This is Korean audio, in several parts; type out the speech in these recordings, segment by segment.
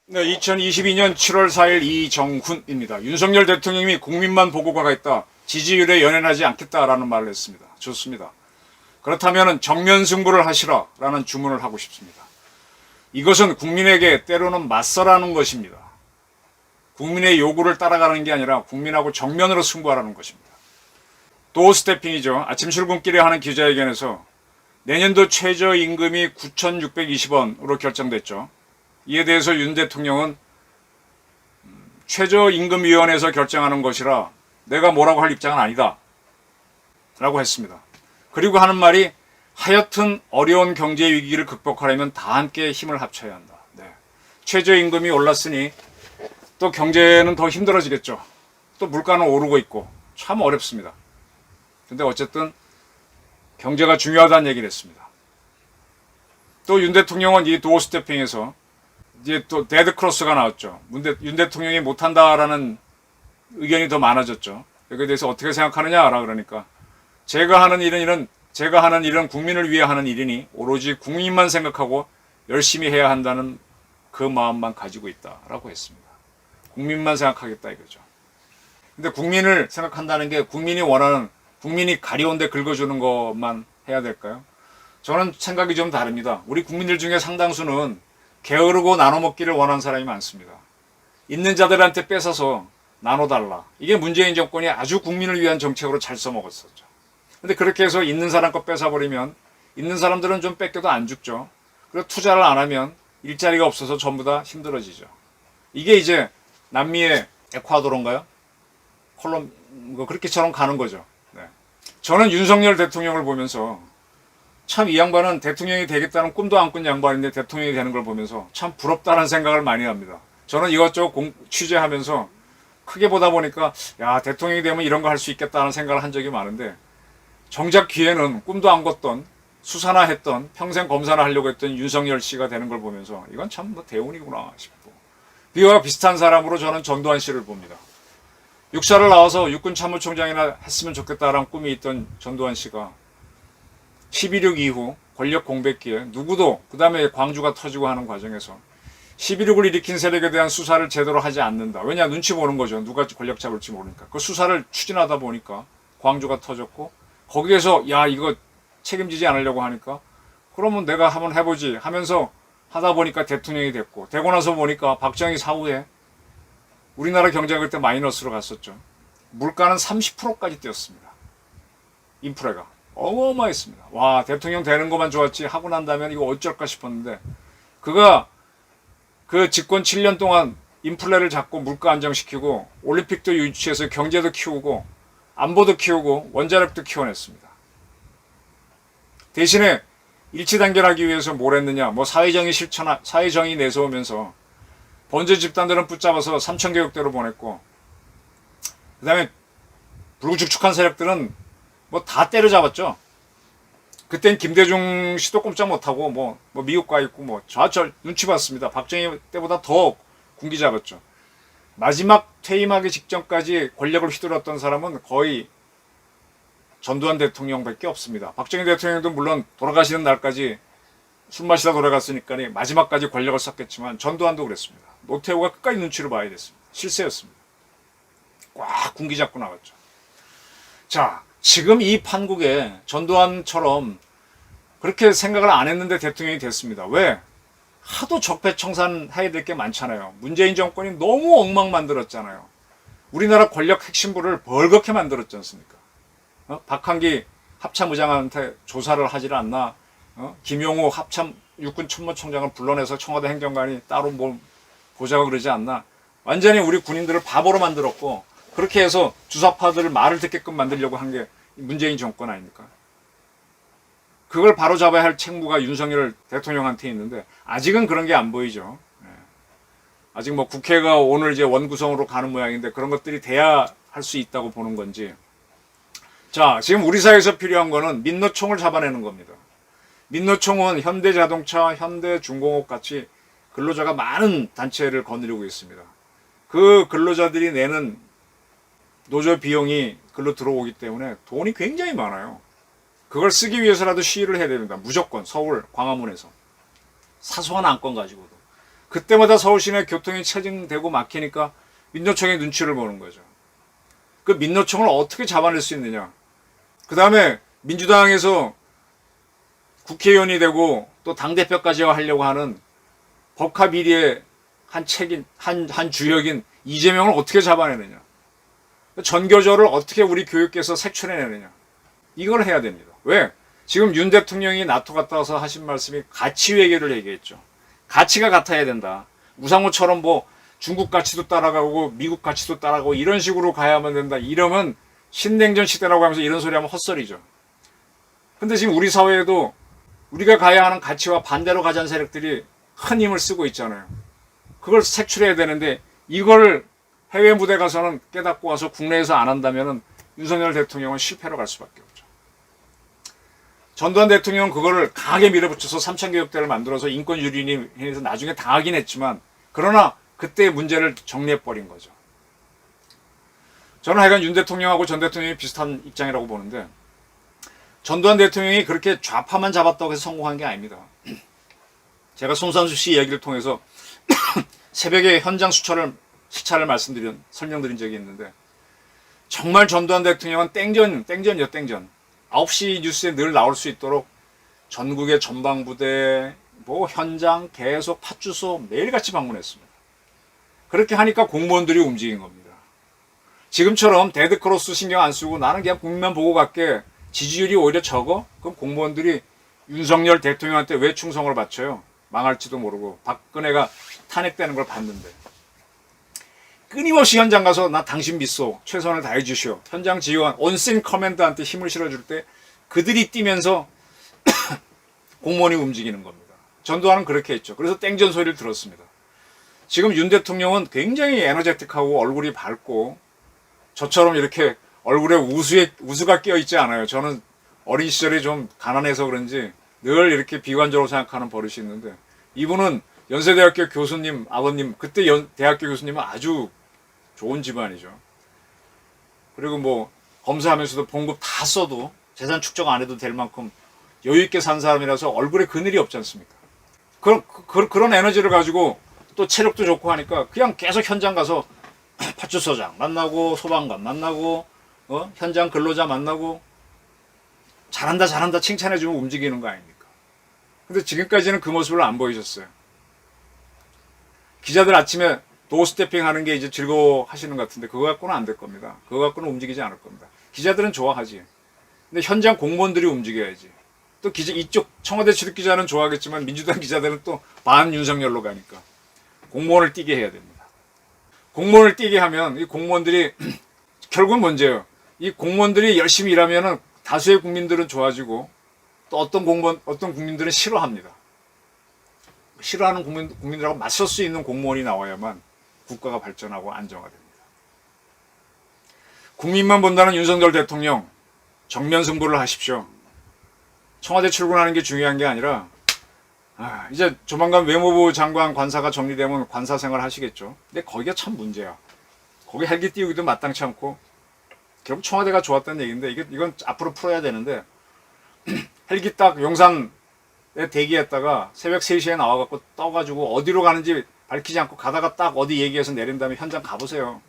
네, 2022년 7월 4일 이정훈입니다. 윤석열 대통령이 국민만 보고 가겠다, 지지율에 연연하지 않겠다라는 말을 했습니다. 좋습니다. 그렇다면 정면 승부를 하시라라는 주문을 하고 싶습니다. 이것은 국민에게 때로는 맞서라는 것입니다. 국민의 요구를 따라가는 게 아니라 국민하고 정면으로 승부하라는 것입니다. 도어스태핑이죠. 아침 출근길에 하는 기자회견에서 내년도 최저임금이 9,620원으로 결정됐죠. 이에 대해서 윤 대통령은 최저임금위원회에서 결정하는 것이라 내가 뭐라고 할 입장은 아니다 라고 했습니다. 그리고 하는 말이 하여튼 어려운 경제 위기를 극복하려면 다 함께 힘을 합쳐야 한다. 네. 최저임금이 올랐으니 또 경제는 더 힘들어지겠죠. 또 물가는 오르고 있고 참 어렵습니다. 근데 어쨌든 경제가 중요하다는 얘기를 했습니다. 또 윤 대통령은 이 도어 스태핑에서 이제 또 데드크로스가 나왔죠. 윤 대통령이 못한다라는 의견이 더 많아졌죠. 여기에 대해서 어떻게 생각하느냐라 그러니까 제가 하는 일은 국민을 위해 하는 일이니 오로지 국민만 생각하고 열심히 해야 한다는 그 마음만 가지고 있다라고 했습니다. 국민만 생각하겠다 이거죠. 근데 국민을 생각한다는 게 국민이 가려운데 긁어주는 것만 해야 될까요? 저는 생각이 좀 다릅니다. 우리 국민들 중에 상당수는 게으르고 나눠먹기를 원하는 사람이 많습니다. 있는 자들한테 뺏어서 나눠달라. 이게 문재인 정권이 아주 국민을 위한 정책으로 잘 써먹었었죠. 근데 그렇게 해서 있는 사람 거 뺏어버리면 있는 사람들은 좀 뺏겨도 안 죽죠. 그리고 투자를 안 하면 일자리가 없어서 전부 다 힘들어지죠. 이게 이제 남미의 에콰도르인가요? 그렇게처럼 가는 거죠. 네. 저는 윤석열 대통령을 보면서 참 이 양반은 대통령이 되겠다는 꿈도 안 꾼 양반인데 대통령이 되는 걸 보면서 참 부럽다는 생각을 많이 합니다. 저는 이것저것 취재하면서 크게 보다 보니까 야, 대통령이 되면 이런 거 할 수 있겠다는 생각을 한 적이 많은데 정작 귀에는 꿈도 안 꿨던 수사나 했던 평생 검사나 하려고 했던 윤석열 씨가 되는 걸 보면서 이건 참 대운이구나 싶고 이와 비슷한 사람으로 저는 전두환 씨를 봅니다. 육사를 나와서 육군 참모총장이나 했으면 좋겠다라는 꿈이 있던 전두환 씨가 12.6 이후 권력 공백기에 누구도 그 다음에 광주가 터지고 하는 과정에서 12.6을 일으킨 세력에 대한 수사를 제대로 하지 않는다. 왜냐 눈치 보는 거죠. 누가 권력 잡을지 모르니까. 그 수사를 추진하다 보니까 광주가 터졌고 거기에서 야 이거 책임지지 않으려고 하니까 그러면 내가 한번 해보지 하면서 하다 보니까 대통령이 됐고 되고 나서 보니까 박정희 사후에 우리나라 경제가 그때 마이너스로 갔었죠. 물가는 30%까지 뛰었습니다. 인플레가. 어마어마했습니다. 와 대통령 되는 것만 좋았지 하고 난다면 이거 어쩔까 싶었는데 그가 그 집권 7년 동안 인플레를 잡고 물가 안정시키고 올림픽도 유치해서 경제도 키우고 안보도 키우고 원자력도 키워냈습니다. 대신에 일치단결하기 위해서 뭘 했느냐 사회정의 내세우면서 번제 집단들은 붙잡아서 삼천개국대로 보냈고 그 다음에 불구축축한 세력들은 뭐 다 때려잡았죠. 그땐 김대중 씨도 꼼짝 못하고 뭐 미국 가 있고 뭐 좌절 눈치 봤습니다. 박정희 때보다 더 군기 잡았죠. 마지막 퇴임하기 직전까지 권력을 휘둘렀던 사람은 거의 전두환 대통령밖에 없습니다. 박정희 대통령도 물론 돌아가시는 날까지 술 마시다 돌아갔으니까 마지막까지 권력을 썼겠지만 전두환도 그랬습니다. 노태우가 끝까지 눈치를 봐야 됐습니다. 실세였습니다. 꽉 군기 잡고 나갔죠. 자, 지금 이 판국에 전두환처럼 그렇게 생각을 안 했는데 대통령이 됐습니다. 왜? 하도 적폐청산해야 될 게 많잖아요. 문재인 정권이 너무 엉망 만들었잖아요. 우리나라 권력 핵심부를 벌겋게 만들었지 않습니까? 박한기 합참의장한테 조사를 하질 않나? 김용호 육군 참모총장을 불러내서 청와대 행정관이 따로 뭐 보자고 그러지 않나? 완전히 우리 군인들을 바보로 만들었고 그렇게 해서 주사파들을 말을 듣게끔 만들려고 한 게 문재인 정권 아닙니까? 그걸 바로잡아야 할 책무가 윤석열 대통령한테 있는데 아직은 그런 게 안 보이죠. 아직 뭐 국회가 오늘 이제 원구성으로 가는 모양인데 그런 것들이 돼야 할 수 있다고 보는 건지. 자, 지금 우리 사회에서 필요한 거는 민노총을 잡아내는 겁니다. 민노총은 현대자동차, 현대중공업 같이 근로자가 많은 단체를 거느리고 있습니다. 그 근로자들이 내는 노조 비용이 글로 들어오기 때문에 돈이 굉장히 많아요. 그걸 쓰기 위해서라도 시위를 해야 됩니다. 무조건 서울 광화문에서 사소한 안건 가지고도. 그때마다 서울시내 교통이 체증되고 막히니까 민노총의 눈치를 보는 거죠. 그 민노총을 어떻게 잡아낼 수 있느냐. 그 다음에 민주당에서 국회의원이 되고 또 당대표까지 하려고 하는 법카 비리의 한 책인, 한 주역인 이재명을 어떻게 잡아내느냐. 전교조를 어떻게 우리 교육계에서 색출해내느냐. 이걸 해야 됩니다. 왜? 지금 윤 대통령이 나토 갔다 와서 하신 말씀이 가치 외교를 얘기했죠. 가치가 같아야 된다. 우상호처럼 뭐 중국 가치도 따라가고 미국 가치도 따라가고 이런 식으로 가야만 된다. 이러면 신냉전 시대라고 하면서 이런 소리 하면 헛소리죠. 근데 지금 우리 사회에도 우리가 가야 하는 가치와 반대로 가자는 세력들이 큰 힘을 쓰고 있잖아요. 그걸 색출해야 되는데 이걸 해외 무대 가서는 깨닫고 와서 국내에서 안 한다면은 윤석열 대통령은 실패로 갈 수밖에 없죠. 전두환 대통령은 그거를 강하게 밀어붙여서 3,000개국대를 만들어서 인권 유린이 해서 나중에 당하긴 했지만 그러나 그때의 문제를 정리해버린 거죠. 저는 하여간 윤 대통령하고 전 대통령이 비슷한 입장이라고 보는데 전두환 대통령이 그렇게 좌파만 잡았다고 해서 성공한 게 아닙니다. 제가 손산수 씨 이야기를 통해서 새벽에 현장 시차를 설명드린 적이 있는데 정말 전두환 대통령은 땡전이요, 땡전. 9시 뉴스에 늘 나올 수 있도록 전국의 전방부대, 뭐 현장 계속 파출소 매일같이 방문했습니다. 그렇게 하니까 공무원들이 움직인 겁니다. 지금처럼 데드크로스 신경 안 쓰고 나는 그냥 국민만 보고 갈게. 지지율이 오히려 적어? 그럼 공무원들이 윤석열 대통령한테 왜 충성을 바쳐요? 망할지도 모르고 박근혜가 탄핵되는 걸 봤는데. 끊임없이 현장 가서 나 당신 믿소. 최선을 다해 주시오. 현장 지휘관 온신 커맨더한테 힘을 실어줄 때 그들이 뛰면서 공무원이 움직이는 겁니다. 전두환은 그렇게 했죠. 그래서 땡전 소리를 들었습니다. 지금 윤 대통령은 굉장히 에너제틱하고 얼굴이 밝고 저처럼 이렇게 얼굴에 우수가 끼어있지 않아요. 저는 어린 시절에 좀 가난해서 그런지 늘 이렇게 비관적으로 생각하는 버릇이 있는데 이분은 연세대학교 교수님 아버님 그때 대학교 교수님은 아주 좋은 집안이죠. 그리고 뭐 검사하면서도 봉급 다 써도 재산 축적 안 해도 될 만큼 여유 있게 산 사람이라서 얼굴에 그늘이 없지 않습니까? 그런 에너지를 가지고 또 체력도 좋고 하니까 그냥 계속 현장 가서 파출소장 만나고 소방관 만나고 현장 근로자 만나고 잘한다 칭찬해주면 움직이는 거 아닙니까? 근데 지금까지는 그 모습을 안 보이셨어요. 기자들 아침에 도어스태핑 하는 게 이제 즐거워 하시는 것 같은데 그거 갖고는 안 될 겁니다. 그거 갖고는 움직이지 않을 겁니다. 기자들은 좋아하지. 근데 현장 공무원들이 움직여야지. 또 이쪽 청와대 출입 기자는 좋아하겠지만 민주당 기자들은 또 반 윤석열로 가니까 공무원을 뛰게 해야 됩니다. 공무원을 뛰게 하면 이 공무원들이 결국은 문제예요. 이 공무원들이 열심히 일하면은 다수의 국민들은 좋아지고 또 어떤 국민들은 싫어합니다. 싫어하는 국민들하고 맞설 수 있는 공무원이 나와야만 국가가 발전하고 안정화됩니다. 국민만 본다는 윤석열 대통령 정면 승부를 하십시오. 청와대 출근하는 게 중요한 게 아니라 이제 조만간 외무부 장관 관사가 정리되면 관사 생활 하시겠죠. 근데 거기가 참 문제야. 거기 헬기 띄우기도 마땅치 않고 결국 청와대가 좋았다는 얘기인데 이건 앞으로 풀어야 되는데 헬기 딱 용산에 대기했다가 새벽 3시에 나와갖고 떠가지고 어디로 가는지 밝히지 않고 가다가 딱 어디 얘기해서 내린 다음에 현장 가보세요.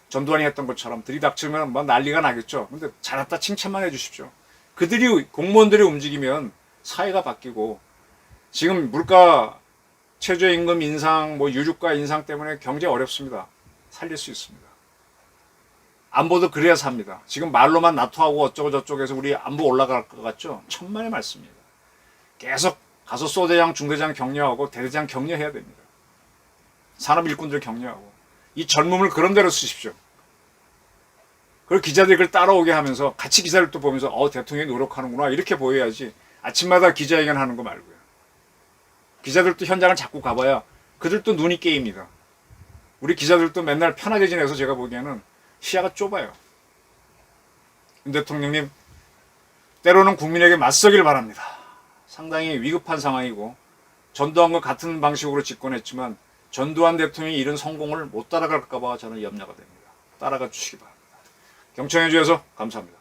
전두환이 했던 것처럼 들이닥치면 뭐 난리가 나겠죠. 근데 잘했다 칭찬만 해주십시오. 공무원들이 움직이면 사회가 바뀌고 지금 물가 최저임금 인상 뭐 유류가 인상 때문에 경제 어렵습니다. 살릴 수 있습니다. 안보도 그래야 삽니다. 지금 말로만 나토하고 어쩌고 저쩌고 해서 우리 안보 올라갈 것 같죠? 천만의 말씀입니다. 계속 가서 소대장, 중대장 격려하고 대대장 격려해야 됩니다. 산업 일꾼들 격려하고 이 젊음을 그런 데로 쓰십시오. 그리고 기자들이 그걸 따라오게 하면서 같이 기사를 또 보면서 대통령이 노력하는구나 이렇게 보여야지 아침마다 기자회견 하는 거 말고요. 기자들도 현장을 자꾸 가봐야 그들도 눈이 깨입니다. 우리 기자들도 맨날 편하게 지내서 제가 보기에는 시야가 좁아요. 윤 대통령님 때로는 국민에게 맞서길 바랍니다. 상당히 위급한 상황이고 전두환과 같은 방식으로 집권했지만 전두환 대통령이 이런 성공을 못 따라갈까 봐 저는 염려가 됩니다. 따라가 주시기 바랍니다. 경청해 주셔서 감사합니다.